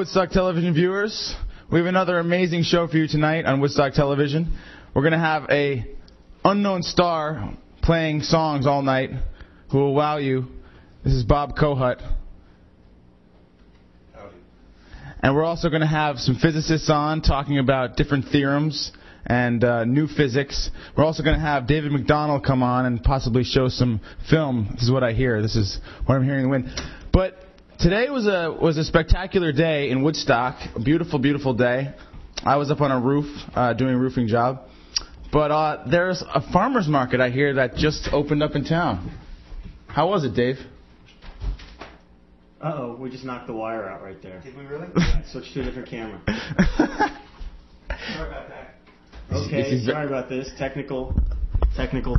Woodstock television viewers, we have another amazing show for you tonight on Woodstock television. We're going to have a unknown star playing songs all night who will wow you. This is Bob Cohut. Howdy. And we're also going to have some physicists on talking about different theorems and new physics. We're also going to have David MacDonald come on and possibly show some film. This is what I hear. This is what I'm hearing in the wind. But today was a spectacular day in Woodstock, a beautiful, beautiful day. I was up on a roof doing a roofing job. But there's a farmer's market, I hear, that just opened up in town. How was it, Dave? Uh-oh, we just knocked the wire out right there. Did we really? Yeah, switch to a different camera. Sorry about that. Okay, sorry about this. Technical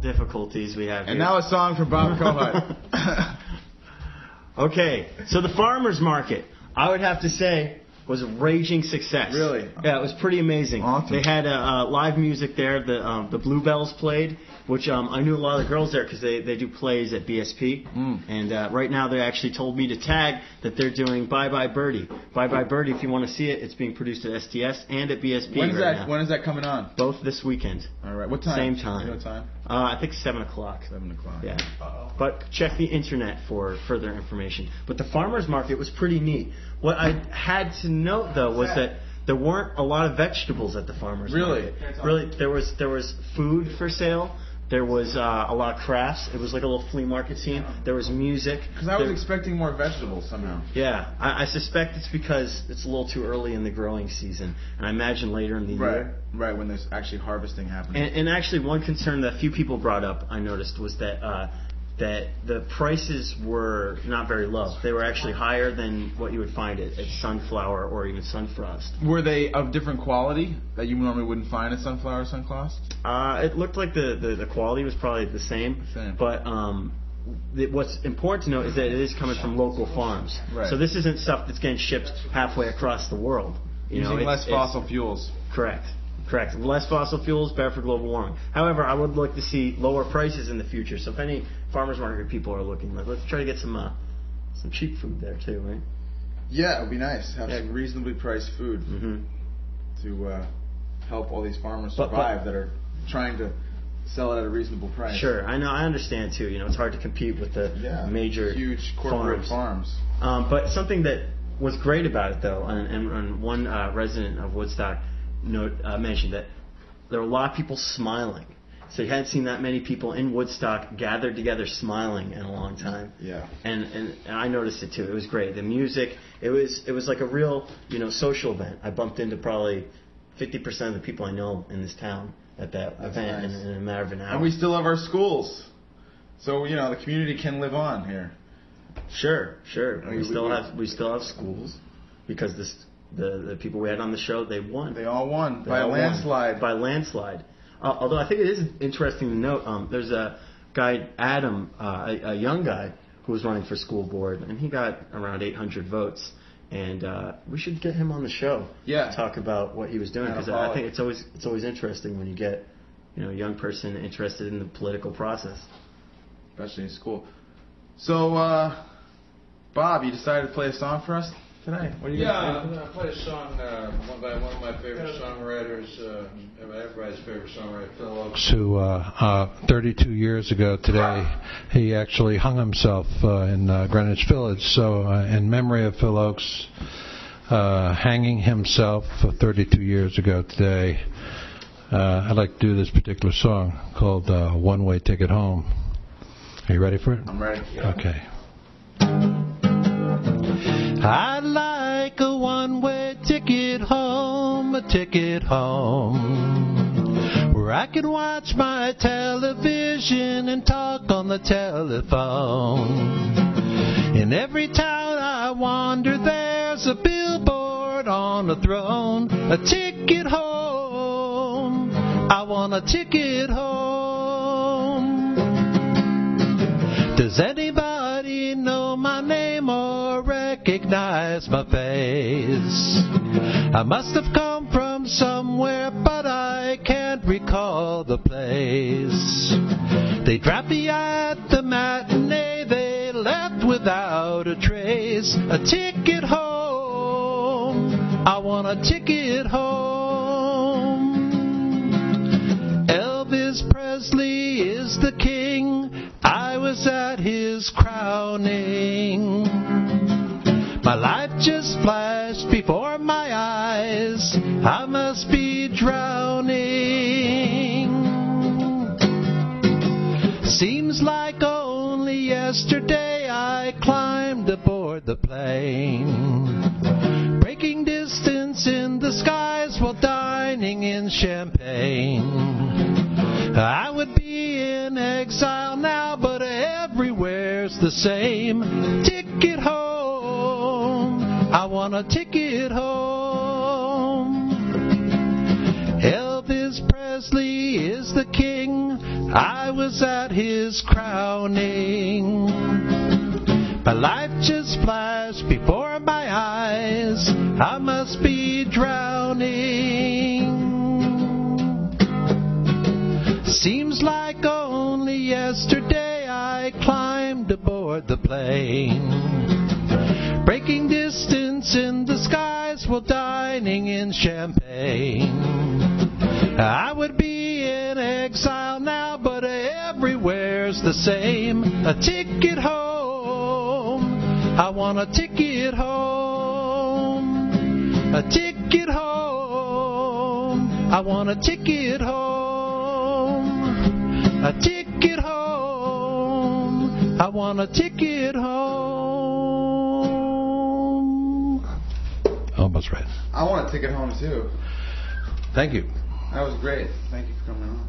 difficulties we have here. And now a song from Bob Cohut. Okay, so the farmer's market, I would have to say, was a raging success. Really? Yeah, it was pretty amazing. Awesome. They had live music there. The Bluebells played, which I knew a lot of the girls there because they do plays at BSP. And right now they actually told me to tag that they're doing Bye Bye Birdie. Bye Bye Birdie, if you want to see it, it's being produced at STS and at BSP now. When is that coming on? Both this weekend. All right. What time? Same time. You know what time? I think 7 o'clock. 7 o'clock. Yeah. But check the internet for further information. But the farmer's market was pretty neat. What I had to note, though, was that there weren't a lot of vegetables at the farmer's market. Really, there was food for sale. There was a lot of crafts. It was like a little flea market scene. There was music. Because I was expecting more vegetables somehow. Yeah, I suspect it's because it's a little too early in the growing season. And I imagine later in the year. Right, when there's actually harvesting happening. And actually, one concern that a few people brought up, I noticed, was that the prices were not very low. They were actually higher than what you would find at Sunflower or even Sunfrost. Were they of different quality that you normally wouldn't find at Sunflower or Sunfrost? It looked like the quality was probably the same. But what's important to note is that it is coming from local farms. Right. So this isn't stuff that's getting shipped halfway across the world. Using less fossil fuels. Correct. Less fossil fuels, better for global warming. However, I would like to see lower prices in the future. So if any farmers market people are looking, let's try to get some cheap food there too, right? Yeah, it would be nice. Have some reasonably priced food to help all these farmers survive that are trying to sell it at a reasonable price. Sure, I know. I understand too. It's hard to compete with the major huge corporate farms. But something that was great about it, though, and one resident of Woodstock mentioned that there were a lot of people smiling. So you hadn't seen that many people in Woodstock gathered together smiling in a long time. Yeah. And I noticed it too. It was great. The music, it was like a real social event. I bumped into probably 50% of the people I know in this town at that event in a matter of an hour. And we still have our schools, so the community can live on here. Sure. We still have schools because the people we had on the show, they won. They all won by a landslide. By landslide. Although I think it is interesting to note, there's a guy, Adam, a young guy, who was running for school board, and he got around 800 votes. And we should get him on the show. Yeah. To talk about what he was doing, because I think it's always interesting when you get a young person interested in the political process, especially in school. So, Bob, you decided to play a song for us? tonight? What are you I'm going to play a song by one of my favorite songwriters, everybody's favorite songwriter, Phil Oakes, who 32 years ago today, he actually hung himself in Greenwich Village. So in memory of Phil Oakes hanging himself 32 years ago today, I'd like to do this particular song called One Way Ticket Home. Are you ready for it? I'm ready. Okay. I'd like a one-way ticket home, a ticket home, where I can watch my television and talk on the telephone. In every town I wander, there's a billboard on the throne, a ticket home. I want a ticket home. Does anybody know my name or recognize my face? I must have come from somewhere, but I can't recall the place. They dropped me at the matinee, they left without a trace. A ticket home, I want a ticket home. Elvis Presley is the king, I was at his crowning. My life just flashed before my eyes, I must be drowning. Seems like only yesterday I climbed aboard the plane, breaking distance in the skies while dining in Champagne. I would be in exile now, but everywhere's the same. Ticket home, I want a ticket home. Elvis Presley is the king, I was at his crowning. My life just flashed before my eyes, I must be drowning. Seems like only yesterday I climbed aboard the plane, breaking distance in the skies while dining in Champagne. I would be in exile now, but everywhere's the same. A ticket home, I want a ticket home. A ticket home, I want a ticket home. A ticket home, I want a ticket home. Almost right. I want a ticket home too. Thank you. That was great. Thank you for coming on.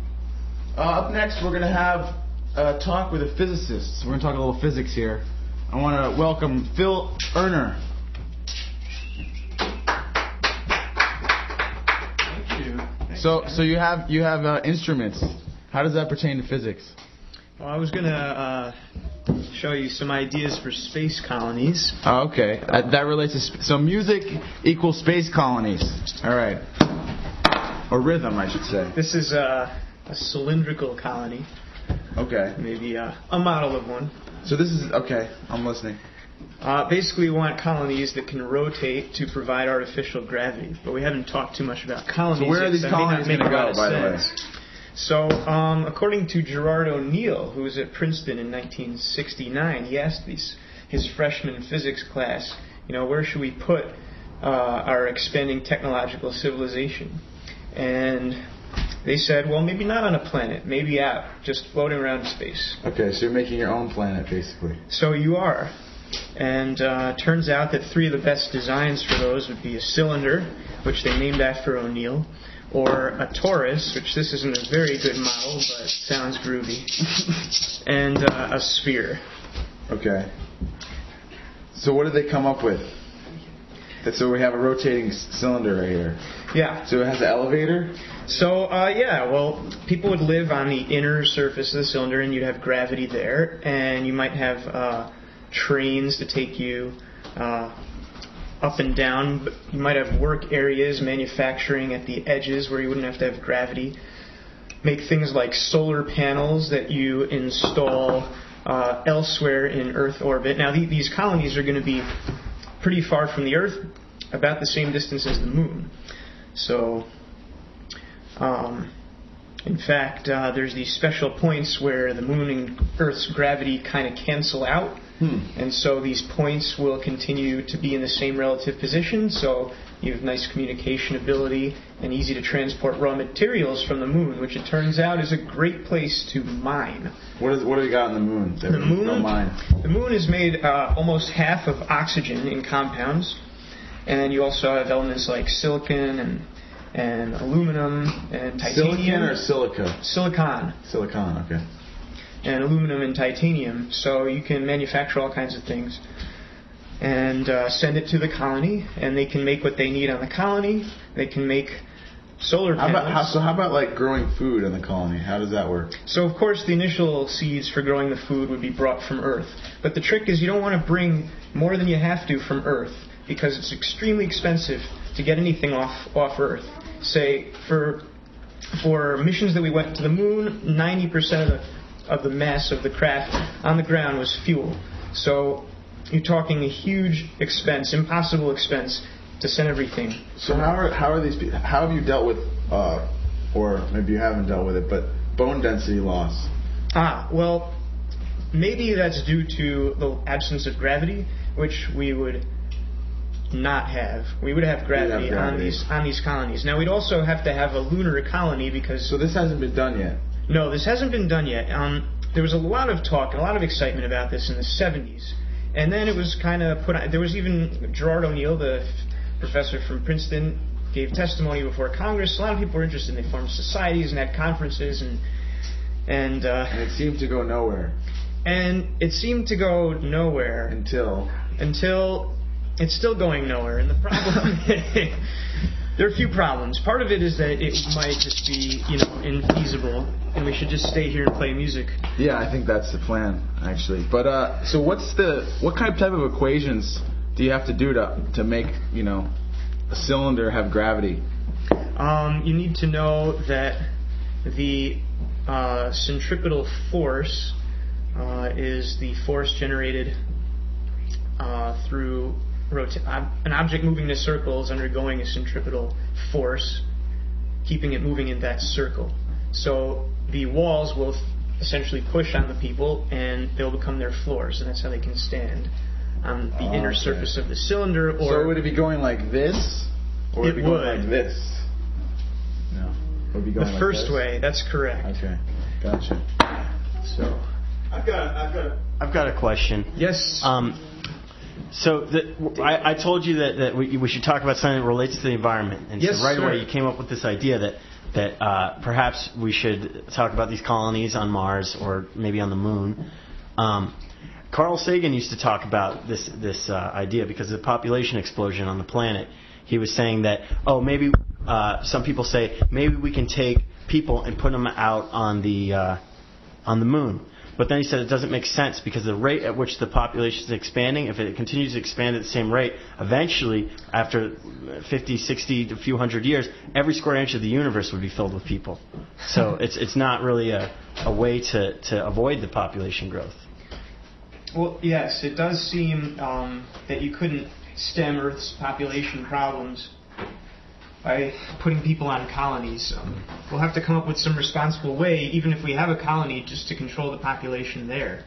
Up next, we're going to have a talk with a physicist. We're going to talk a little physics here. I want to welcome Phil Erner. Thank you. So you have instruments. How does that pertain to physics? Well, I was going to show you some ideas for space colonies. Oh, okay. That relates to so music equals space colonies. All right. Or rhythm, I should say. This is a cylindrical colony. Okay. Maybe a model of one. So this is okay. I'm listening. Basically, we want colonies that can rotate to provide artificial gravity. But we haven't talked too much about colonies. So where yet, are these colonies going to go, by the way? So, according to Gerard O'Neill, who was at Princeton in 1969, he asked his freshman physics class, where should we put our expanding technological civilization? And they said, well, maybe not on a planet, maybe out, just floating around in space. Okay, so you're making your own planet, basically. So you are. And turns out that three of the best designs for those would be a cylinder, which they named after O'Neill, or a torus, which this isn't a very good model, but sounds groovy, and a sphere. Okay. So what did they come up with? So we have a rotating cylinder right here. Yeah. So it has an elevator? So, well, people would live on the inner surface of the cylinder, and you'd have gravity there, and you might have trains to take you up and down. But you might have work areas, manufacturing at the edges where you wouldn't have to have gravity. Make things like solar panels that you install elsewhere in Earth orbit. Now, these colonies are going to be pretty far from the Earth, about the same distance as the Moon. So, in fact, there's these special points where the Moon and Earth's gravity kind of cancel out. And so these points will continue to be in the same relative position, so you have nice communication ability and easy to transport raw materials from the Moon, which it turns out is a great place to mine. What do we got on the Moon? The Moon is made almost half of oxygen in compounds, and you also have elements like silicon and aluminum and titanium. Silicon or silica? Silicon. Silicon, okay. And aluminum and titanium, so you can manufacture all kinds of things and send it to the colony, and they can make what they need on the colony. They can make solar panels. How about like growing food in the colony? How does that work? So of course the initial seeds for growing the food would be brought from Earth, but the trick is you don't want to bring more than you have to from Earth, because it's extremely expensive to get anything off Earth. Say for missions that we went to the Moon, 90% of the mass of the craft on the ground was fuel. So you're talking a huge expense, impossible expense, to send everything. So how have you dealt with, or maybe you haven't dealt with it, but bone density loss? Well, maybe that's due to the absence of gravity, which we would not have. We would have gravity, on these colonies. Now we'd also have to have a lunar colony because... So this hasn't been done yet? No, this hasn't been done yet. There was a lot of talk and a lot of excitement about this in the 70s. And then it was kind of put on... There was even Gerard O'Neill, the professor from Princeton, gave testimony before Congress. A lot of people were interested. They formed societies and had conferences. And it seemed to go nowhere. And it seemed to go nowhere. Until it's still going nowhere. And the problem... There are a few problems. Part of it is that it might just be, infeasible, and we should just stay here and play music. Yeah, I think that's the plan, actually. But so what type of equations do you have to do to make a cylinder have gravity? You need to know that the centripetal force is the force generated through an object moving in a circle is undergoing a centripetal force, keeping it moving in that circle. So the walls will essentially push on the people, and they'll become their floors, and that's how they can stand on the inner surface of the cylinder. So would it be going like this, or would it be going like this? No, it would be going the like first this? way. That's correct. Okay, gotcha. So I've got a question. Yes. So I told you that we should talk about something that relates to the environment, and yes, so right sir. away you came up with this idea that perhaps we should talk about these colonies on Mars or maybe on the Moon. Carl Sagan used to talk about this idea because of the population explosion on the planet. He was saying that maybe some people say maybe we can take people and put them out on the Moon. But then he said it doesn't make sense because the rate at which the population is expanding, if it continues to expand at the same rate, eventually, after 50, 60, a few hundred years, every square inch of the universe would be filled with people. So it's not really a way to avoid the population growth. Well, yes, it does seem that you couldn't stem Earth's population problems by putting people on colonies. We'll have to come up with some responsible way, even if we have a colony, just to control the population there.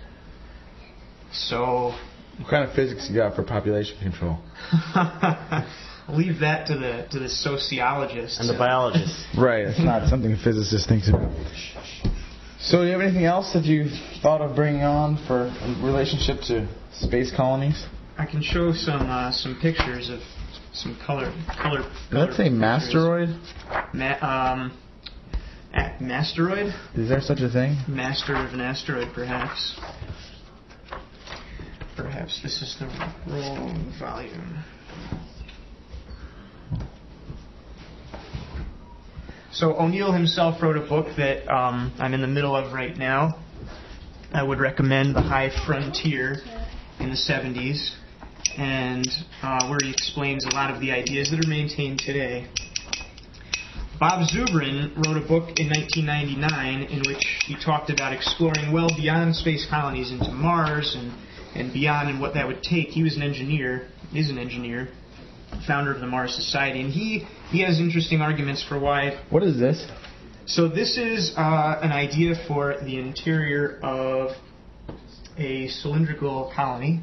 So... What kind of physics you got for population control? Leave that to the sociologists. And the biologists. Right, it's not something a physicist thinks about. So do you have anything else that you thought of bringing on for in relationship to space colonies? I can show some pictures of some color. Let's say Masteroid? Masteroid? Is there such a thing? Master of an asteroid, perhaps. Perhaps this is the wrong volume. So O'Neill himself wrote a book that I'm in the middle of right now. I would recommend The High Frontier in the 70s, and where he explains a lot of the ideas that are maintained today. Bob Zubrin wrote a book in 1999 in which he talked about exploring well beyond space colonies into Mars and beyond, and what that would take. He was an engineer, founder of the Mars Society, and he has interesting arguments for why. What is this? So this is an idea for the interior of a cylindrical colony.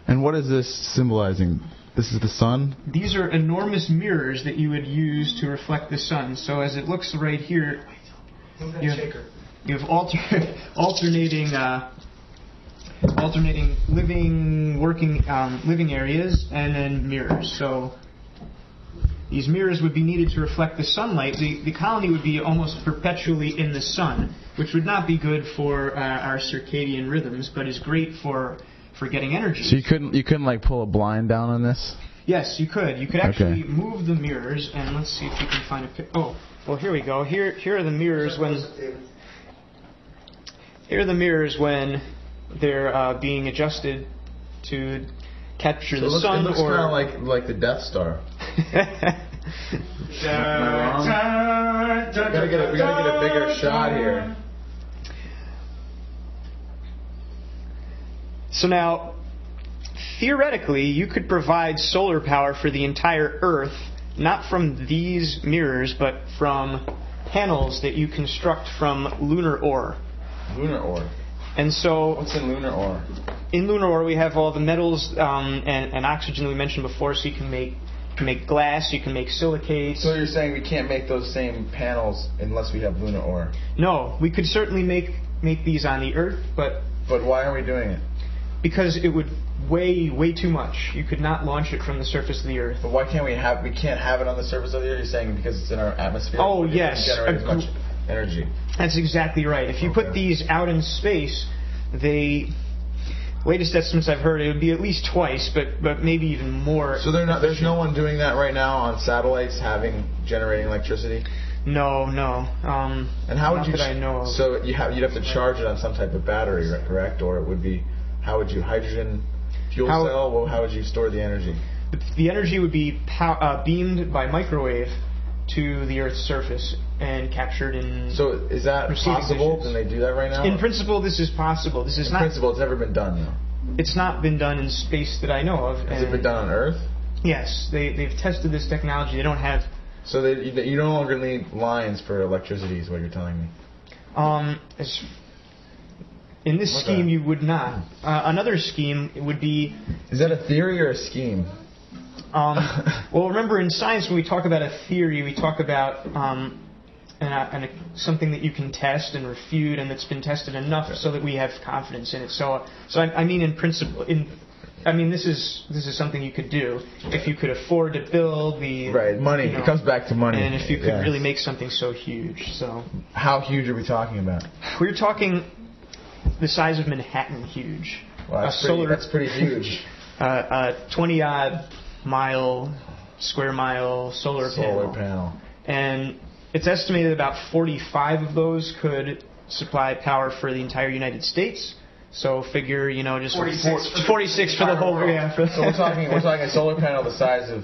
And what is this symbolizing? This is the sun? These are enormous mirrors that you would use to reflect the sun. So as it looks right here, you have alternating living areas, and then mirrors. So these mirrors would be needed to reflect the sunlight. The colony would be almost perpetually in the sun, which would not be good for our circadian rhythms, but is great for getting energy. So you couldn't like pull a blind down on this? Yes, you could. You could actually move the mirrors, and let's see if we can find a picture. Oh, well, here we go. Here are the mirrors when they're being adjusted to capture the sun. It looks kind of like the Death Star. Am I wrong? We gotta get a bigger shot here. So now, theoretically, you could provide solar power for the entire Earth, not from these mirrors, but from panels that you construct from lunar ore. Lunar ore. And so, what's in lunar ore? In lunar ore, we have all the metals and oxygen we mentioned before, so you can make glass, you can make silicates. So you're saying we can't make those same panels unless we have lunar ore? No, we could certainly make these on the Earth, but why aren't we doing it? Because it would weigh way too much. You could not launch it from the surface of the Earth. But why can't we have it on the surface of the Earth? You're saying because it's in our atmosphere? Oh, yes. It doesn't generate as much energy. That's exactly right. If you put these out in space, latest estimates I've heard, it would be at least twice, but maybe even more. So there's no one doing that right now on satellites, generating electricity? No. And how would you? That I know of. So you'd have to charge it on some type of battery, correct? Or it would be, how would you, hydrogen fuel cell? Well, how would you store the energy? The energy would be beamed by microwave to the Earth's surface and captured in. So is that possible? Can they do that right now? In principle, this is possible. This is in principle, it's never been done, though. It's not been done in space that I know of. Has it been done on Earth? Yes, they've tested this technology. They don't have. So you no longer need lines for electricity, is what you're telling me. In this scheme, you would not. Another scheme would be. Is that a theory or a scheme? Well, remember in science when we talk about a theory, we talk about something that you can test and refute, and that's been tested enough so that we have confidence in it. So I mean, in principle, this is something you could do if you could afford to build the money. It comes back to money, and if you could really make something so huge. So how huge are we talking about? We're talking the size of Manhattan, huge. Wow, that's pretty huge. 20-odd square mile solar panel. And it's estimated about 45 of those could supply power for the entire United States. So figure, just 46 for the whole world. So we're talking a solar panel the size of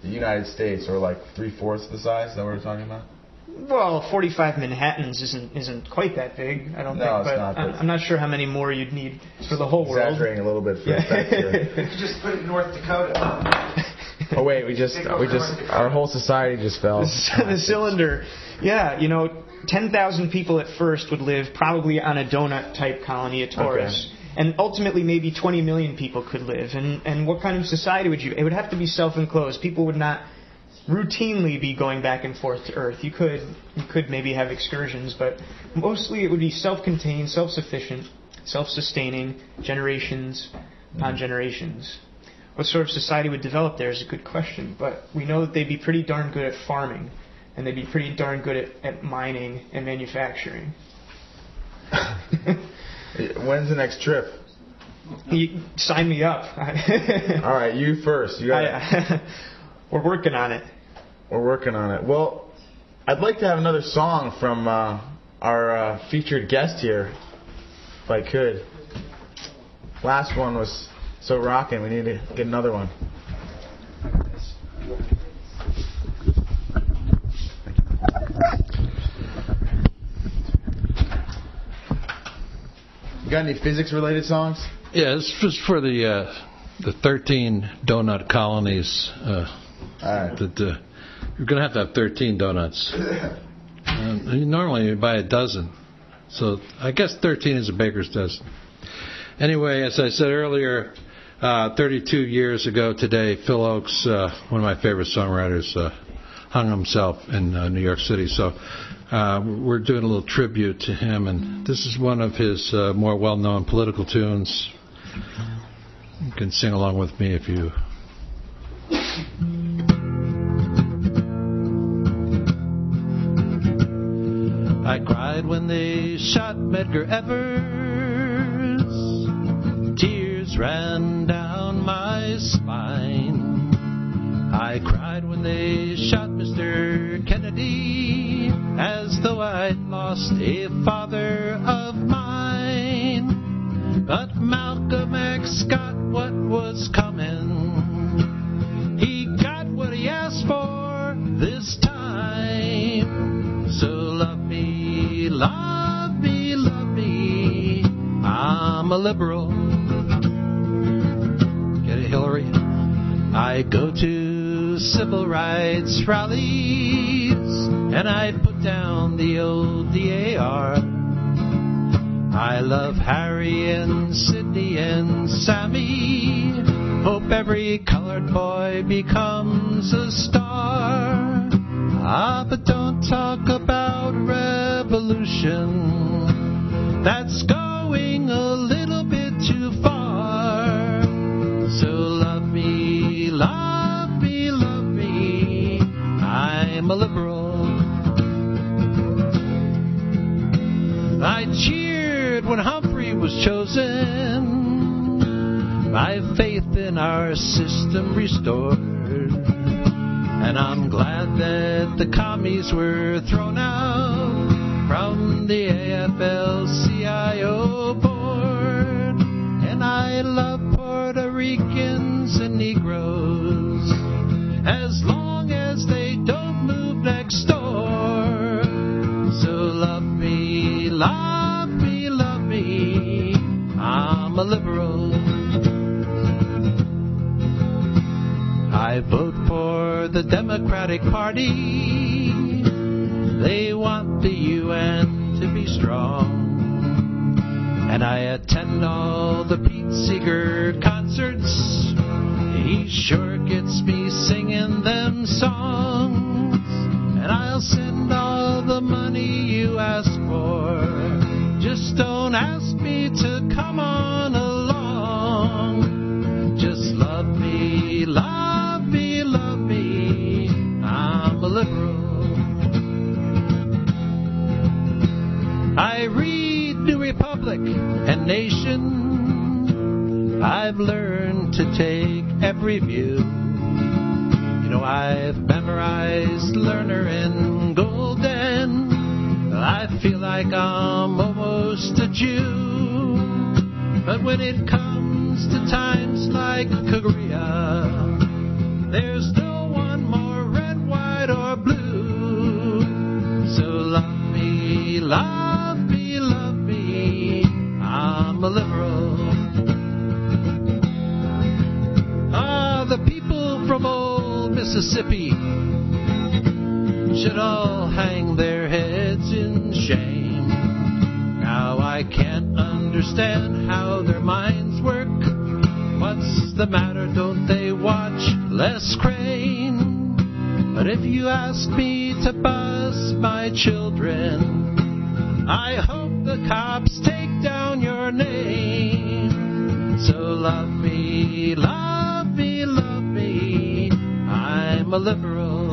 the United States, or like 3/4 the size. Is that what we're talking about? Well, 45 Manhattans isn't quite that big, I don't think. No, it's not. I'm not sure how many more you'd need for the whole world. Exaggerating a little bit for effect here. You just put it in North Dakota. Oh wait, our whole society just fell. The cylinder, 10,000 people at first would live probably on a donut-type colony, a torus. Okay. And ultimately maybe 20 million people could live. And what kind of society would you... It would have to be self-enclosed. People would not routinely be going back and forth to Earth. You could maybe have excursions, but mostly it would be self-contained, self-sufficient, self-sustaining, generations upon generations. What sort of society would develop there is a good question, but we know that they'd be pretty darn good at farming, and they'd be pretty darn good at mining and manufacturing. When's the next trip? You sign me up. All right, you first. We're working on it. Well, I'd like to have another song from our featured guest here, if I could. Last one was so rocking. We need to get another one. You got any physics-related songs? Yeah, this was for the 13 donut colonies. All right. You're going to have 13 donuts. Normally you buy a dozen. So I guess 13 is a baker's dozen. Anyway, as I said earlier, 32 years ago today, Phil Oakes, one of my favorite songwriters, hung himself in New York City. So we're doing a little tribute to him, and this is one of his more well-known political tunes. You can sing along with me if you... I cried when they shot Medgar Evers. Tears ran down my spine. I cried when they shot Mr. Kennedy, as though I'd lost a father of mine. But Malcolm X got what was coming. He got what he asked for this time. So love me, love me, love me. I'm a liberal. Get it, Hillary? I go to civil rights rallies and I put down the old DAR. I love Harry and Sidney and Sammy. Hope every colored boy becomes a star. But don't talk about revolution. That's going a little bit too far. So love me, love me, love me. I'm a liberal. I cheered when Humphrey was chosen. My faith in our system restored. And I'm glad that the commies were thrown out from the AFL-CIO board. And I love Puerto Ricans and Negroes, as long as they don't move next door. So love me, love me, love me. I'm a liberal. I vote for the Democratic Party. They want the UN to be strong. And I attend all the Pete Seeger concerts. He sure gets me singing them songs. And I'll send all the money you ask for. Just don't ask me to come on along. Just love me, love me, love me. I'm a liberal. I read New Republic and Nation. I've learned to take every view. You know, I've memorized Lerner and Golden. I feel like I'm almost a Jew. But when it comes to times like Korea, there's no one more red, white, or blue. So love me, love me, love me. I'm a liberal. The people from old Mississippi should all hang their heads in shame. Now I can't understand how their minds work. What's the matter? Don't they watch Les Crane? But if you ask me to bus my children, I hope the cops take down your name. So love me, love me, love me. I'm a liberal.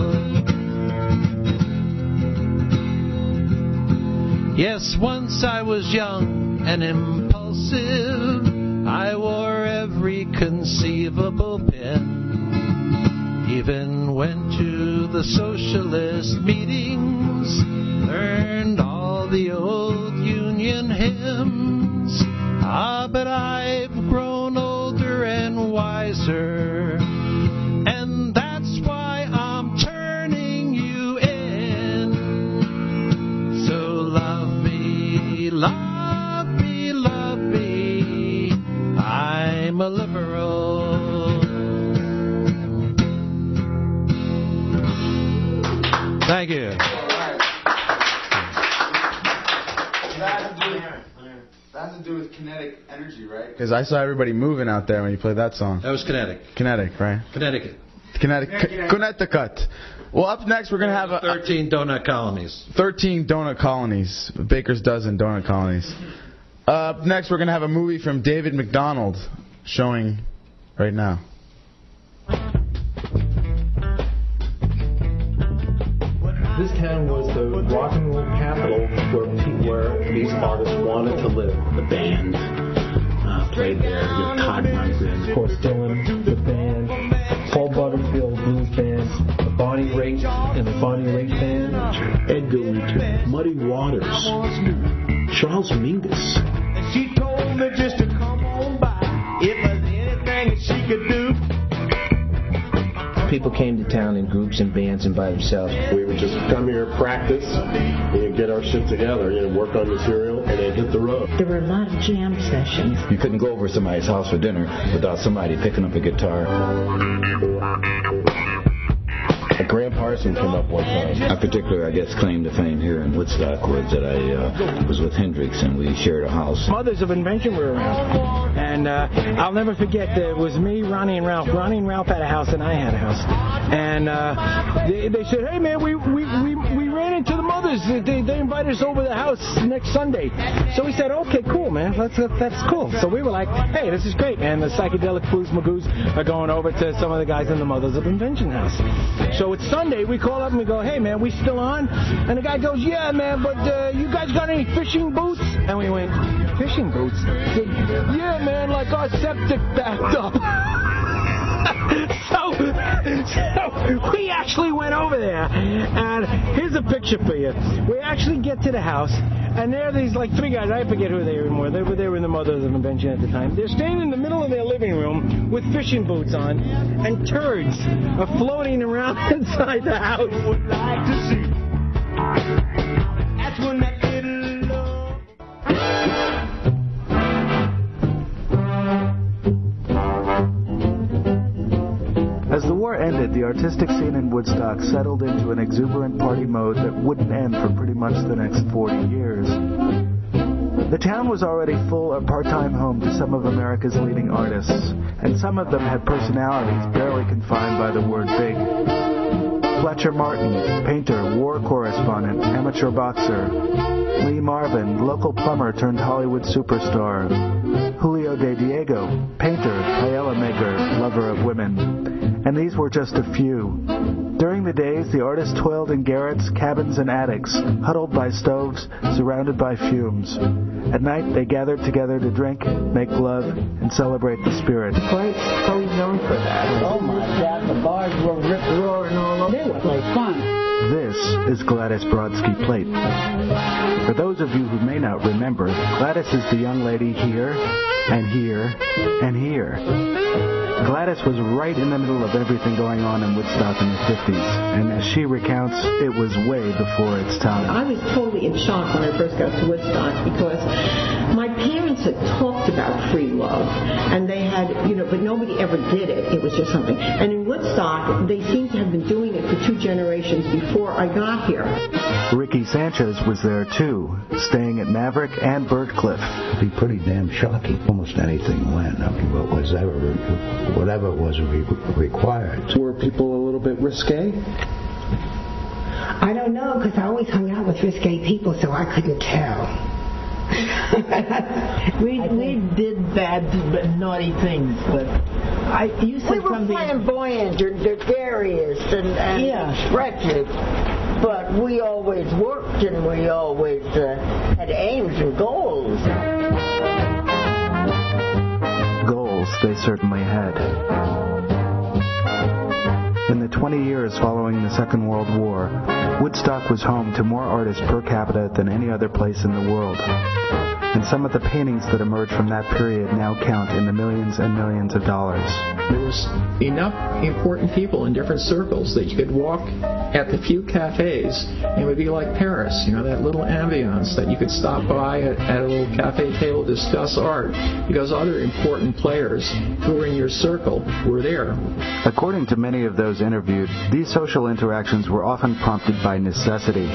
Yes, once I was young and impulsive. I wore every conceivable pin. Even went to the socialist meetings. Learned all the old Union hymns. But I've grown older and wiser. And that's why I'm turning you in. So love me, love me, love me. Thank you. That has to do with kinetic energy, right? Because I saw everybody moving out there when you played that song. That was kinetic. Kinetic, right? Connecticut. Connecticut. Well, up next we're going to have 13 donut colonies. 13 donut colonies. Baker's dozen donut colonies. Up next we're going to have a movie from David MacDonald showing right now. This town was the rock and roll capital where these artists wanted to live. The band played there. Todd Rundgren, Of course, Dylan, the band, Paul Butterfield Blues Band, the Bonnie Raitt and the Bonnie Raitt Band, Eggink, Muddy Waters, Charles Mingus. She told me just to come on by if there's anything that she could do. People came to town in groups and bands and by themselves. We would just come here, practice, get our shit together, work on material, and then hit the road. There were a lot of jam sessions. You couldn't go over to somebody's house for dinner without somebody picking up a guitar. Graham Parson came up one time. A particular, I guess, claim to fame here in Woodstock was that I was with Hendrix and we shared a house. Mothers of Invention were around. And I'll never forget, it was me, Ronnie, and Ralph. Ronnie and Ralph had a house and I had a house. And they said, hey, man, we ran into the mothers. They invited us over to the house next Sunday. So we said, okay, cool, man. That's cool. So we were like, hey, this is great, man. The Psychedelic Blues Magoos are going over to some of the guys in the Mothers of Invention house. So it's Sunday. We call up and we go, hey, man, we still on? And the guy goes, yeah, man, but you guys got any fishing boots? And we went, fishing boots? Said, yeah, man, like our septic backed up. So we actually went over there, and here's a picture for you. We actually get to the house, and there are these like three guys. I forget who they were. They were in the Mothers of Invention at the time. They're standing in the middle of their living room with fishing boots on, and turds are floating around inside the house. Would like to see. That's when that little As the war ended, the artistic scene in Woodstock settled into an exuberant party mode that wouldn't end for pretty much the next 40 years. The town was already full or part-time home to some of America's leading artists, and some of them had personalities barely confined by the word big. Fletcher Martin, painter, war correspondent, amateur boxer. Lee Marvin, local plumber turned Hollywood superstar. Julio De Diego, painter, paella maker, lover of women. And these were just a few. During the days, the artists toiled in garrets, cabins, and attics, huddled by stoves, surrounded by fumes. At night, they gathered together to drink, make love, and celebrate the spirit. Quite so known for that. Oh my God, the bars were rip-roaring all over. They were like fun. This is Gladys Brodsky Plate. For those of you who may not remember, Gladys is the young lady here, and here, and here. Gladys was right in the middle of everything going on in Woodstock in the 50s, and as she recounts, it was way before its time. I was totally in shock when I first got to Woodstock because my parents had talked about free love, and they had, but nobody ever did it. It was just something. And in Woodstock, they seem to have been doing it for 2 generations before I got here. Ricky Sanchez was there too, staying at Maverick and Birdcliff. It'd be pretty damn shocking. Almost anything went. I mean, whatever was required. Were people a little bit risque? I don't know, because I always hung out with risque people, so I couldn't tell. we did bad, naughty things, but you said we were flamboyant and gregarious and expressive, but we always worked and we always had aims and goals. Goals they certainly had. In the 20 years following the Second World War, Woodstock was home to more artists per capita than any other place in the world. and some of the paintings that emerged from that period now count in the millions and millions of dollars. There was enough important people in different circles that you could walk at the few cafes, and it would be like Paris, that little ambiance that you could stop by at a little cafe table, discuss art, because other important players who were in your circle were there. According to many of those interviewed, these social interactions were often prompted by necessity.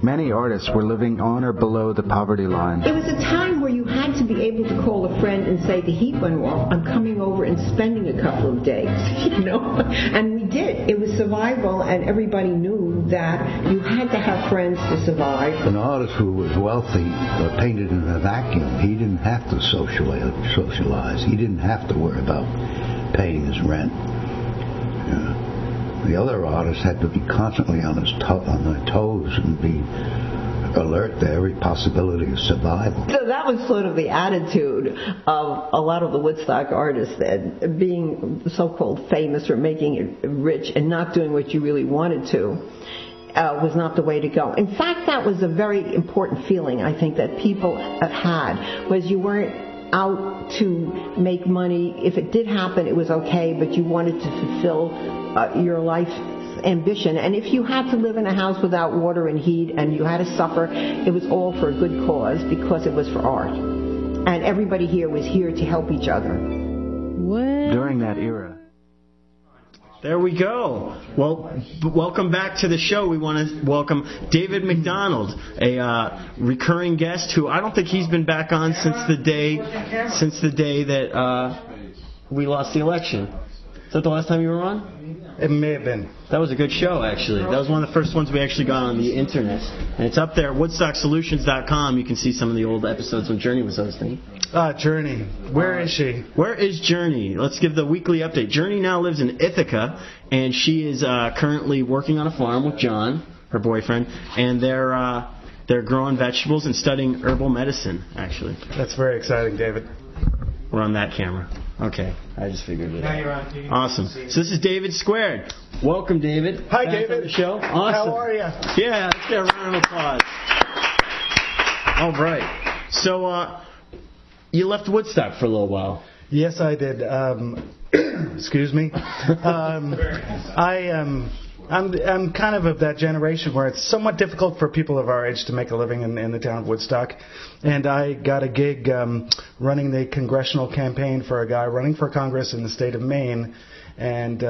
Many artists were living on or below the poverty line. It was a time where you had to be able to call a friend and say, the heat went off, I'm coming over and spending a couple of days, And we did. It was survival, and everybody knew that you had to have friends to survive. An artist who was wealthy painted in a vacuum. He didn't have to socialize. He didn't have to worry about paying his rent. The other artists had to be constantly on their toes and be alert to every possibility of survival. So that was sort of the attitude of a lot of the Woodstock artists, that being so-called famous or making it rich and not doing what you really wanted to was not the way to go. In fact, that was a very important feeling, I think, that people had, was you weren't out to make money. If it did happen, it was okay, but you wanted to fulfill your life's ambition. And if you had to live in a house without water and heat and you had to suffer, it was all for a good cause, because it was for art. And everybody here was here to help each other. During that era. There we go. Well, welcome back to the show. We want to welcome David MacDonald, a recurring guest who I don't think he's been back on since the day that we lost the election. Is that the last time you were on? It may have been. That was a good show, actually. That was one of the first ones we actually got on the internet. And it's up there, WoodstockSolutions.com. You can see some of the old episodes when Journey was hosting. Journey. Where is she? Where is Journey? Let's give the weekly update. Journey now lives in Ithaca, and she is currently working on a farm with John, her boyfriend, and they're growing vegetables and studying herbal medicine, actually. That's very exciting, David. We're on that camera. Okay, I just figured it. Now you're on. Awesome. So this is David Squared. Welcome, David. Hi, back David. On the show. Awesome. How are you? Yeah, let's get a round of applause. All right. So you left Woodstock for a little while. Yes, I did. Excuse me. I'm kind of that generation where it's somewhat difficult for people of our age to make a living in the town of Woodstock. And I got a gig running the congressional campaign for a guy running for Congress in the state of Maine. And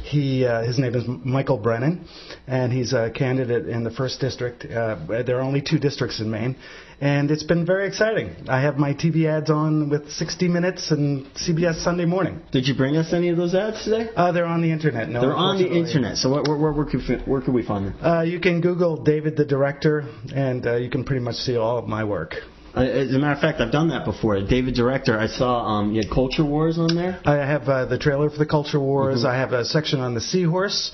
his name is Michael Brennan, and he's a candidate in the 1st District. There are only 2 districts in Maine. And it's been very exciting. I have my TV ads on with 60 Minutes and CBS Sunday Morning. Did you bring us any of those ads today? They're on the Internet. No, they're on the Internet. So where can we find them? You can Google David the Director, and you can pretty much see all of my work. As a matter of fact, I've done that before. David Director, I saw you had Culture Wars on there. I have the trailer for the Culture Wars. I have a section on the Seahorse,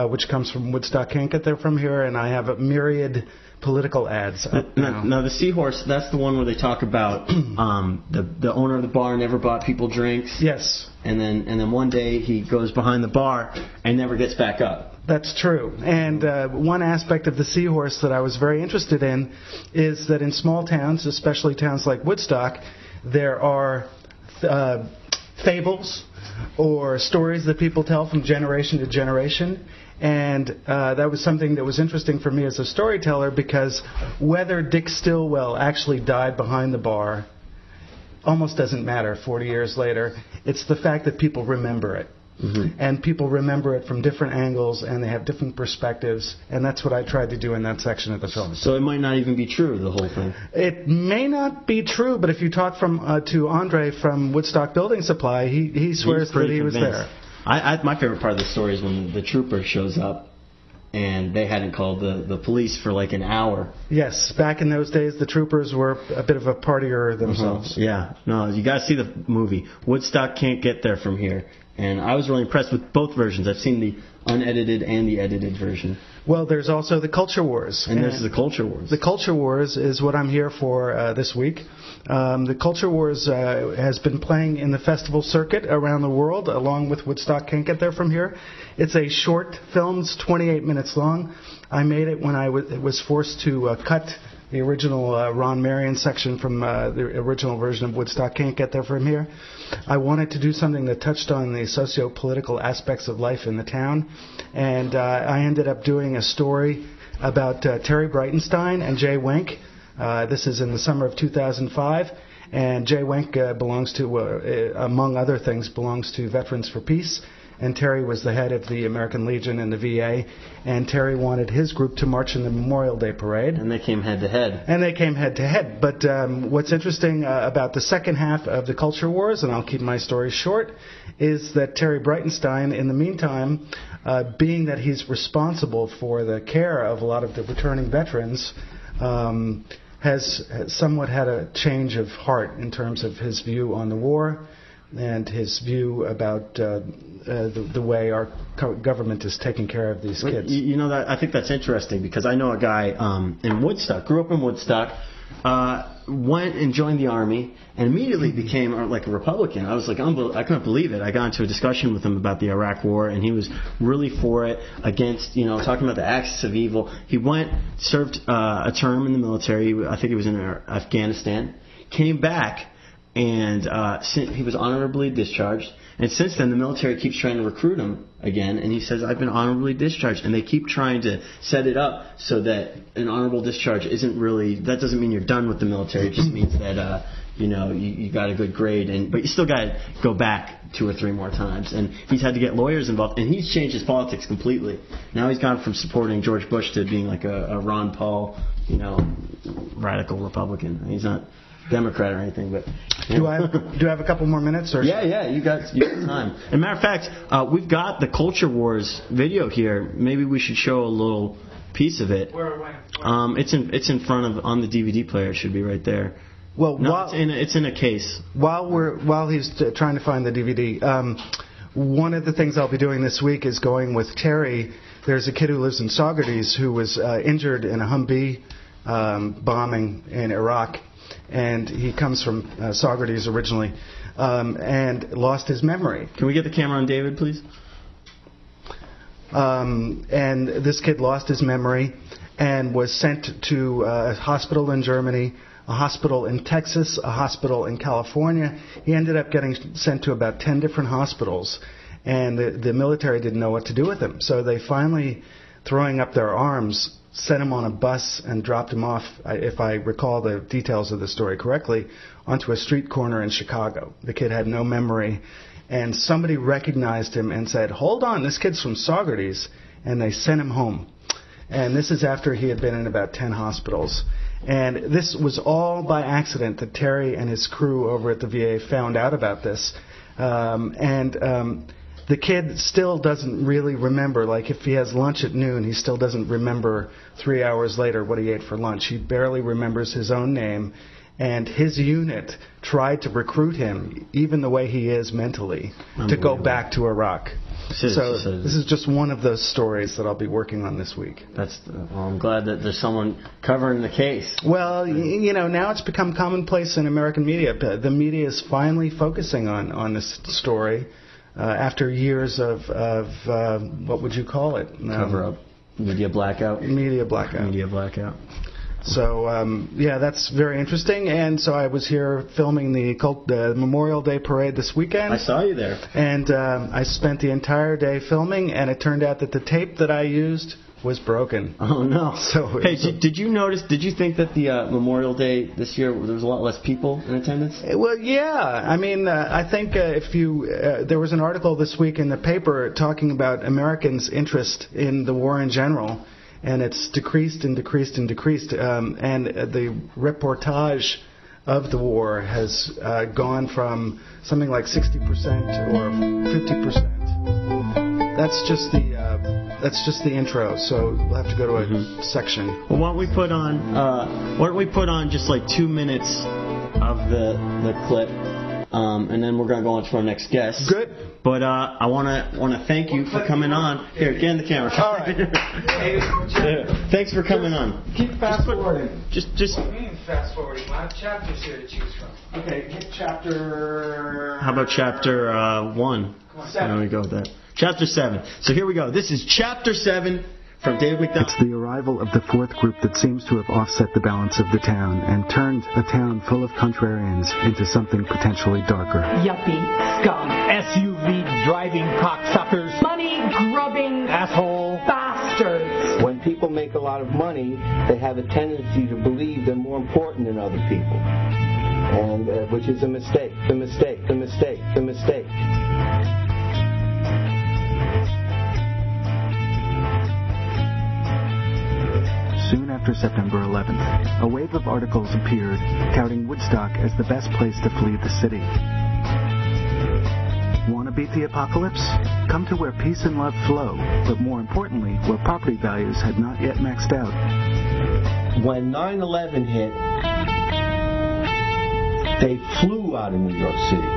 which comes from Woodstock. Can't get there from here. And I have a myriad political ads. Now, the Seahorse, that's the one where they talk about the owner of the bar never bought people drinks. Yes. And then one day he goes behind the bar and never gets back up. That's true. And one aspect of the Seahorse that I was very interested in is that in small towns, especially towns like Woodstock, there are fables or stories that people tell from generation to generation. And that was something that was interesting for me as a storyteller, because whether Dick Stillwell actually died behind the bar almost doesn't matter 40 years later. It's the fact that people remember it. Mm-hmm. And people remember it from different angles, and they have different perspectives, and that's what I tried to do in that section of the film. So it might not even be true, the whole thing. It may not be true, but if you talk to Andre from Woodstock Building Supply, he swears that he was there. My favorite part of the story is when the trooper shows up, and they hadn't called the police for like an hour. Yes, back in those days, the troopers were a bit of a partier themselves. Uh-huh. Yeah, no, you got to see the movie. Woodstock Can't Get There From Here. And I was really impressed with both versions. I've seen the unedited and the edited version. Well, there's also the Culture Wars. And there's the Culture Wars. The Culture Wars is what I'm here for this week. The Culture Wars has been playing in the festival circuit around the world, along with Woodstock Can't Get There From Here. It's a short film. It's 28 minutes long. I made it when I was forced to cut the original Ron Marion section from the original version of Woodstock can't get there from here. I wanted to do something that touched on the socio-political aspects of life in the town, and I ended up doing a story about Terry Breitenstein and Jay Wenk. This is in the summer of 2005, and Jay Wenk belongs to, among other things, belongs to Veterans for Peace. And Terry was the head of the American Legion and the VA, and Terry wanted his group to march in the Memorial Day Parade. And they came head to head. But what's interesting about the second half of the Culture Wars, and I'll keep my story short, is that Terry Breitenstein, in the meantime, being that he's responsible for the care of a lot of the returning veterans, has somewhat had a change of heart in terms of his view on the war and his view about the way our government is taking care of these kids. You know, that I think that's interesting because I know a guy in Woodstock, grew up in Woodstock, went and joined the Army, and immediately became like a Republican. I was like, I couldn't believe it. I got into a discussion with him about the Iraq War, and he was really for it, against, talking about the axis of evil. He went, served a term in the military. I think it was in Afghanistan. Came back. And he was honorably discharged. And since then, the military keeps trying to recruit him again. And he says, I've been honorably discharged. And they keep trying to set it up so that an honorable discharge isn't really, that doesn't mean you're done with the military. It just means that, you got a good grade. But you still got to go back 2 or 3 more times. And he's had to get lawyers involved. And he's changed his politics completely. Now he's gone from supporting George Bush to being like a Ron Paul, radical Republican. He's not Democrat or anything, but do I have a couple more minutes? Or yeah, you got time. As a matter of fact, we've got the Culture Wars video here. Maybe we should show a little piece of it. Where? It's in front of on the DVD player. It should be right there. Well, it's in a case. While he's trying to find the DVD, one of the things I'll be doing this week is going with Terry. There's a kid who lives in Saugerties who was injured in a Humvee bombing in Iraq. And he comes from Saugerties originally, and lost his memory. Can we get the camera on David, please? And this kid lost his memory and was sent to a hospital in Germany, a hospital in Texas, a hospital in California. He ended up getting sent to about 10 different hospitals, and the military didn't know what to do with him. So they finally, throwing up their arms, sent him on a bus and dropped him off, if I recall the details of the story correctly, onto a street corner in Chicago. The kid had no memory, and somebody recognized him and said, hold on, this kid's from Saugerties, and they sent him home. And this is after he had been in about 10 hospitals. And this was all by accident that Terry and his crew over at the VA found out about this. The kid still doesn't really remember, like if he has lunch at noon, he still doesn't remember 3 hours later what he ate for lunch. He barely remembers his own name, and his unit tried to recruit him, even the way he is mentally, to go back to Iraq. This is just one of those stories that I'll be working on this week. I'm glad that there's someone covering the case. Well, now it's become commonplace in American media. The media is finally focusing on this story. After years of what would you call it? Cover-up. Media blackout. So, that's very interesting. And so I was here filming the Memorial Day Parade this weekend. I saw you there. And I spent the entire day filming, and it turned out that the tape that I used was broken. Oh, no. Did you think that the Memorial Day this year, there was a lot less people in attendance? Well, yeah. I mean, I think there was an article this week in the paper talking about Americans' interest in the war in general, and it's decreased and decreased and decreased. And the reportage of the war has gone from something like 60% or 50%. That's just the intro, so we'll have to go to a section. Well, why don't we put on just like 2 minutes of the clip, and then we're gonna go on to our next guest. Good. But I wanna thank you for coming on. Here, get in the camera. All right. Thanks for coming on. Keep fast forwarding. What do you mean fast forwarding? I have chapters here to choose from. Okay, hit chapter. How about chapter 1? Come on, 7. There we go with that. Chapter 7. So here we go. This is Chapter 7, From David MacDonald. It's the arrival of the fourth group that seems to have offset the balance of the town and turned a town full of contrarians into something potentially darker. Yuppie, scum, SUV driving cocksuckers, money grubbing asshole, bastards. When people make a lot of money, they have a tendency to believe they're more important than other people, and which is a mistake. The mistake. Soon after September 11th, a wave of articles appeared touting Woodstock as the best place to flee the city. Want to beat the apocalypse? Come to where peace and love flow, but more importantly, where property values had not yet maxed out. When 9/11 hit, they flew out of New York City.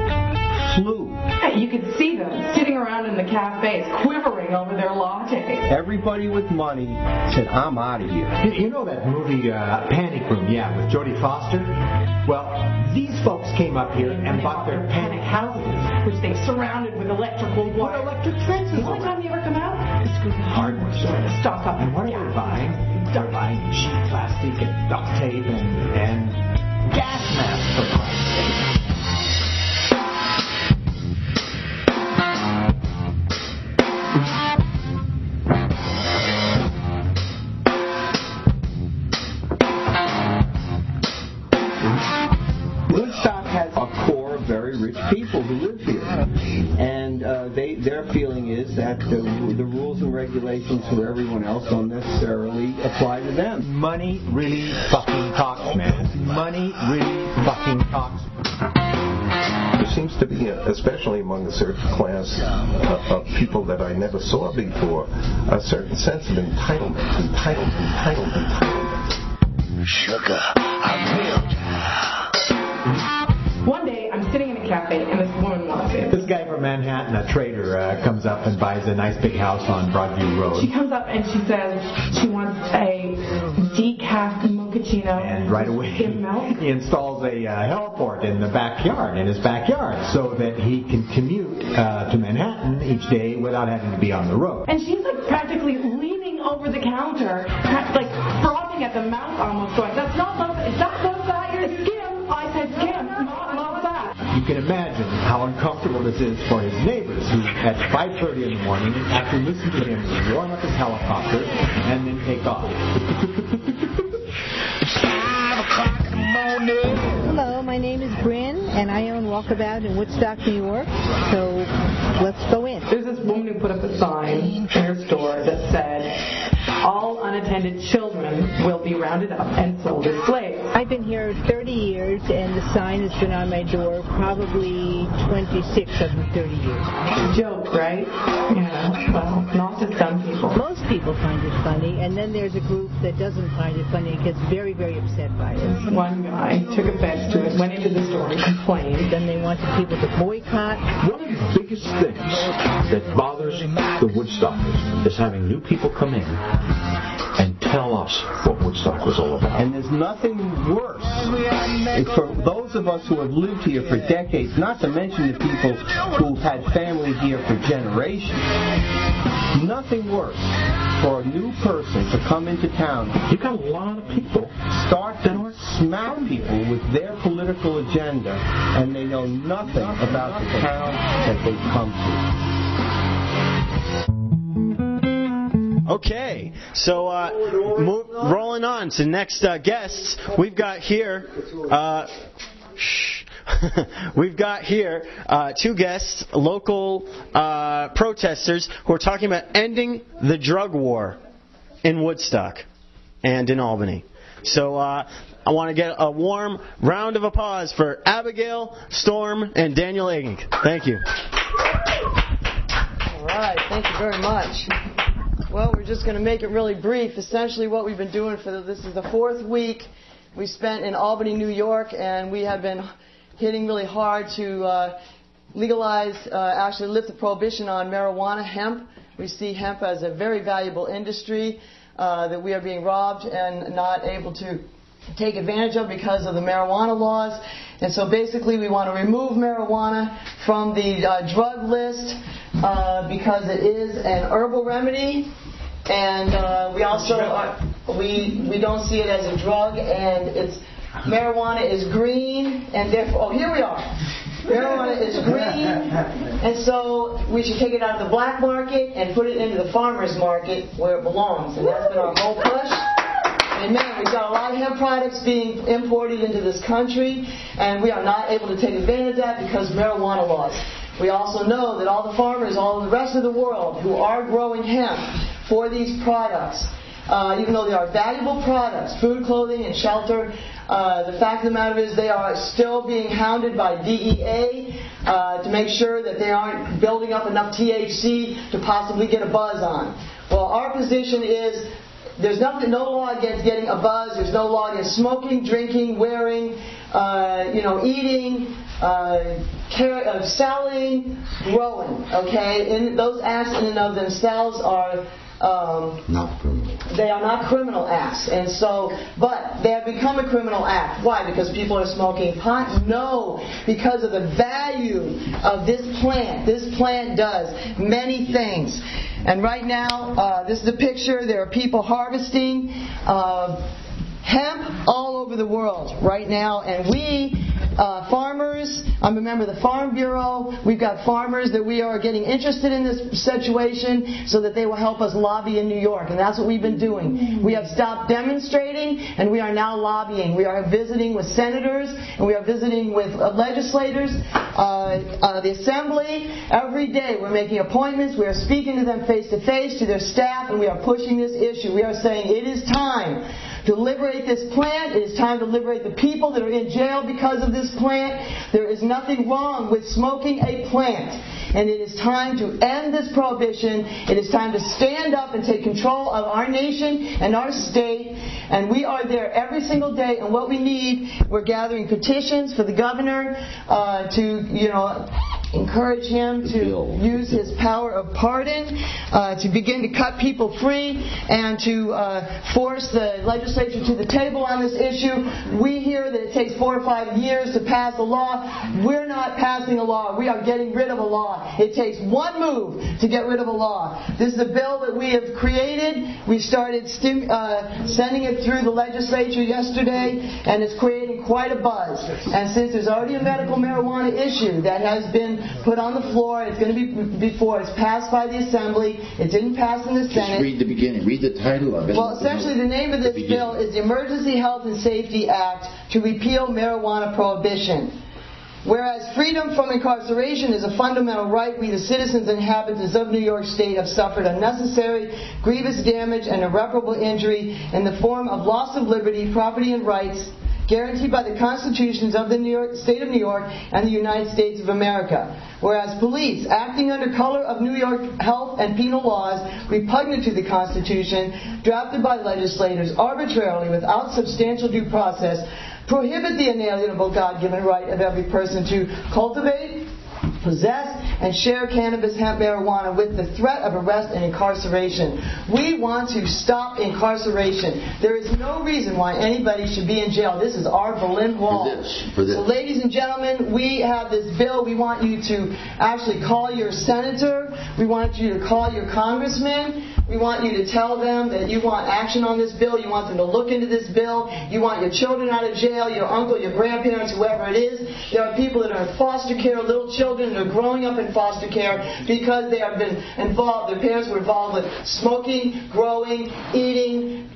Flew. You could see them sitting around in the cafes, quivering over their lattes. Everybody with money said, I'm out of here. You know that movie Panic Room, with Jodie Foster? Well, these folks came up here and bought their panic houses, which they surrounded with electrical wire. Electric fences. The only time you ever come out is through the hardware store. Stock up. And what are they buying? They're buying cheap plastic and duct tape and gas masks, for Christ's sake. People who live here, and their feeling is that the rules and regulations for everyone else don't necessarily apply to them. Money really fucking talks, man. Money really fucking talks. There seems to be, especially among a certain class of people that I never saw before, a certain sense of entitlement. Sugar, I'm real. One day, I'm sitting in a cafe, and this woman walks in. This guy from Manhattan, a trader, comes up and buys a nice big house on Broadview Road. She comes up and she says she wants a decaf mochaccino. And right away, he installs a heliport in the backyard, in his backyard, so that he can commute to Manhattan each day without having to be on the road. And she's like practically leaning over the counter, like frothing at the mouth almost, going, "That's not low fat. Is that low fat? You're skim." I said, "Skim, not low fat." You can imagine how uncomfortable this is for his neighbors, who at 5:30 in the morning, after listening to him warm up his helicopter and then take off. Hello, my name is Bryn, and I own Walkabout in Woodstock, New York. So let's go in. There's this woman who put up a sign in her store that said, "All unattended children will be rounded up and sold as slaves." I've been here 30 years, and the sign has been on my door probably 26 of the 30 years. Joke, right? Yeah, well, not to some people. Most people find it funny, and then there's a group that doesn't find it funny and gets very, very upset by it. One guy took offense to it, went into the store and complained. Then they wanted people to boycott. One of the biggest things that bothers the Woodstockers is having new people come in and tell us what Woodstock was all about. And there's nothing worse for those of us who have lived here for decades, not to mention the people who've had family here for generations. Nothing worse for a new person to come into town. You got a lot of people start to smack people with their political agenda, and they know nothing about the town that they come to. Okay, so rolling on to next guests, we've got here. We've got here two guests, local protesters, who are talking about ending the drug war in Woodstock and in Albany. So I want to get a warm round of applause for Abigail, Storm, and Daniel Eggink. Thank you. All right, thank you very much. Well, we're just going to make it really brief. Essentially what we've been doing this is the fourth week we spent in Albany, New York, and we have been hitting really hard to legalize, actually lift the prohibition on marijuana, hemp. We see hemp as a very valuable industry that we are being robbed and not able to take advantage of because of the marijuana laws. And so basically we want to remove marijuana from the drug list because it is an herbal remedy And we also we don't see it as a drug, and marijuana is green, and therefore, here we are. Marijuana is green, and so we should take it out of the black market and put it into the farmer's market where it belongs, and that's been our whole push. And man, we've got a lot of hemp products being imported into this country, and we are not able to take advantage of that because of marijuana laws. We also know that all the farmers, all the rest of the world who are growing hemp for these products, even though they are valuable products, food, clothing, and shelter, the fact of the matter is they are still being hounded by DEA to make sure that they aren't building up enough THC to possibly get a buzz on. Well, our position is there's no law against getting a buzz. There's no law against smoking, drinking, wearing, eating, selling, growing. Okay, and those acts in and of themselves are not criminal. They are not criminal acts, and so, but they have become a criminal act. Why? Because people are smoking pot? No, because of the value of this plant. This plant does many things. And right now, this is a picture. There are people harvesting hemp all over the world right now, and we, farmers, I'm a member of the Farm Bureau. We've got farmers that we are getting interested in this situation so that they will help us lobby in New York, and that's what we've been doing. We have stopped demonstrating, and we are now lobbying. We are visiting with senators, and we are visiting with legislators, the Assembly. Every day we're making appointments. We are speaking to them face to face, to their staff, and we are pushing this issue. We are saying it is time to liberate this plant. It is time to liberate the people that are in jail because of this plant. There is nothing wrong with smoking a plant. And it is time to end this prohibition. It is time to stand up and take control of our nation and our state. And we are there every single day. And what we need, we're gathering petitions for the governor to, encourage him to use his power of pardon, to begin to cut people free, and to force the legislature to the table on this issue. We hear that it takes 4 or 5 years to pass a law. We're not passing a law. We are getting rid of a law. It takes one move to get rid of a law. This is a bill that we have created. We started sending it through the legislature yesterday, and it's creating quite a buzz. And since there's already a medical marijuana issue that has been put on the floor, it's going to be before it's passed by the Assembly. It didn't pass in the Senate. Just read the beginning. Read the title of it. Well, essentially the name of this bill is the Emergency Health and Safety Act to repeal marijuana prohibition. Whereas freedom from incarceration is a fundamental right, we, the citizens and inhabitants of New York State, have suffered unnecessary, grievous damage and irreparable injury in the form of loss of liberty, property, and rights guaranteed by the constitutions of the State of New York and the United States of America. Whereas police, acting under color of New York health and penal laws repugnant to the Constitution, drafted by legislators arbitrarily without substantial due process, prohibit the inalienable God-given right of every person to cultivate, possess, and share cannabis, hemp, marijuana with the threat of arrest and incarceration. We want to stop incarceration. There is no reason why anybody should be in jail. This is our Berlin Wall. For this. So, ladies and gentlemen, we have this bill. We want you to actually call your senator. We want you to call your congressman. We want you to tell them that you want action on this bill. You want them to look into this bill. You want your children out of jail, your uncle, your grandparents, whoever it is. There are people that are in foster care, little children that are growing up in foster care because they have been involved, their parents were involved with smoking, growing, eating,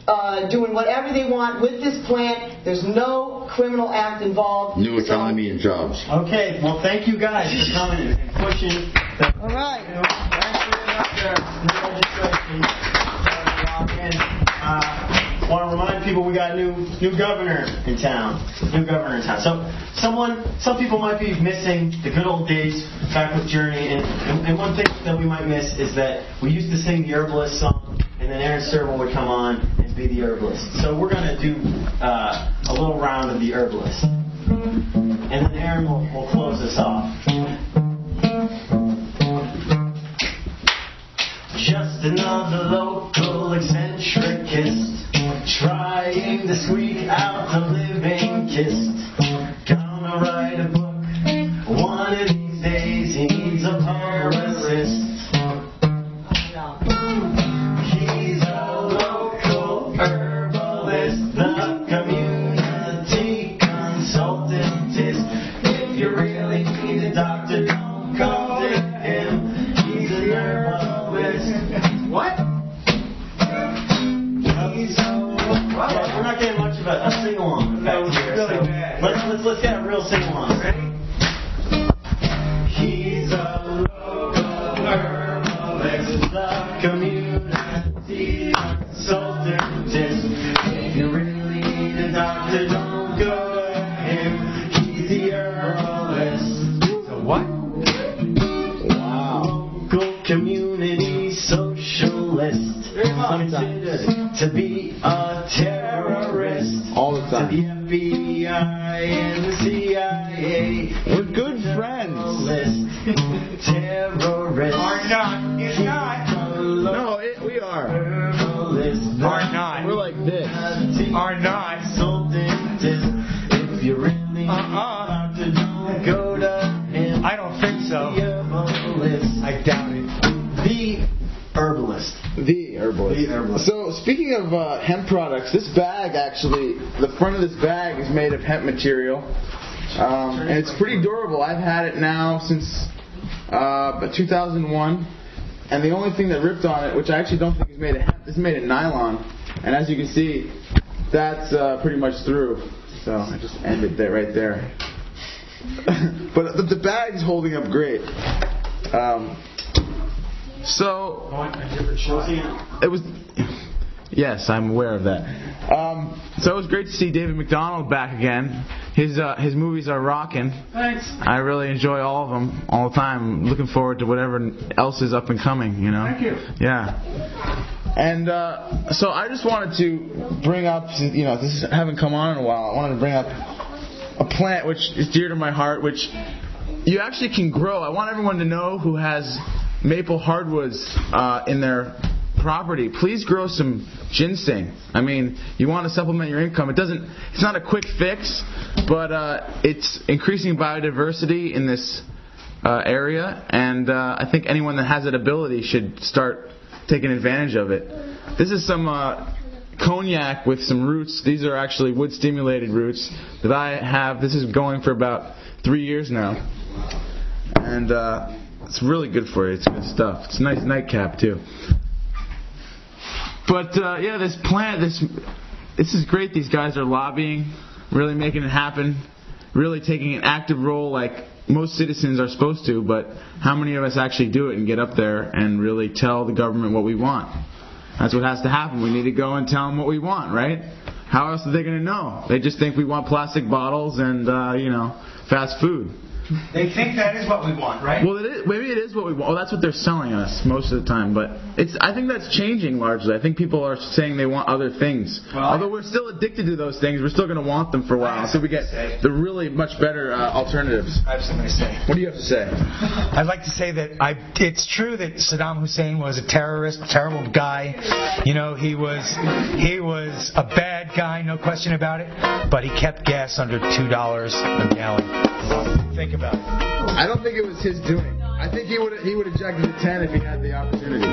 doing whatever they want with this plant. There's no criminal act involved. New economy and jobs. Okay, well, thank you guys for coming and pushing. All right. I want to remind people we got a new governor in town. So some people might be missing the good old days back with Journey, and one thing that we might miss is that we used to sing the Herbalist song, and then Aaron Serval would come on and be the Herbalist. So we're going to do a little round of the Herbalist, and then Aaron will close us off. Just another local eccentricist trying to squeak out the living kist. Gonna write a book one of these days. He needs a publicist. He's consultantist. If you really need a doctor, don't go to him. He's a herbalist. What? We're not getting much of a sing-along effect here. Really bad. Let's get a real sing-along. Ready? He's a local herbalist, the community consultantist. If you really need a doctor, don't go to him. He's the herbalist. So what? Wow. Local community socialist. Considered to be a terrorist. All the time. To the FBI and the CIA. We're good friends. Terrorist. Are not. It's not. No, we are. Are not. We're like this. Are not. If you really want to go to him. I don't think so. I doubt it. The herbalist. The herbalist. So, speaking of hemp products, this bag actually, the front of this bag is made of hemp material. And it's pretty durable. I've had it now since 2001. And the only thing that ripped on it, which I actually don't think is made of hemp, this is made of nylon. And as you can see, that's pretty much through. So, I just ended there, right there. But the bag's holding up great. So it was. Yes, I'm aware of that. So it was great to see David MacDonald back again. His movies are rocking. Thanks. I really enjoy all of them all the time. I'm looking forward to whatever else is up and coming. You know. Thank you. Yeah. And so I just wanted to bring up, this haven't come on in a while. I wanted to bring up a plant which is dear to my heart, which you actually can grow. I want everyone to know who has maple hardwoods in their property, please grow some ginseng. I mean, you want to supplement your income. It's not a quick fix, but it's increasing biodiversity in this area, and I think anyone that has that ability should start taking advantage of it. This is some cognac with some roots. These are actually wood-stimulated roots that I have. This is going for about 3 years now, and it's really good for you. It's good stuff. It's a nice nightcap, too. But, this plant, this is great. These guys are lobbying, really making it happen, really taking an active role like most citizens are supposed to, but how many of us actually do it and get up there and really tell the government what we want? That's what has to happen. We need to go and tell them what we want, right? How else are they going to know? They just think we want plastic bottles and, fast food. They think that is what we want, right? Well, maybe it is what we want. Well, that's what they're selling us most of the time. But I think that's changing largely. I think people are saying they want other things. Well, although we're still addicted to those things, we're still going to want them for a while until we get the really much better alternatives. I have something to say. What do you have to say? I'd like to say that it's true that Saddam Hussein was a terrorist, terrible guy. You know, he was a bad guy, no question about it. But he kept gas under $2 a gallon. Think about it. I don't think it was his doing. I think he would eject the 10 if he had the opportunity.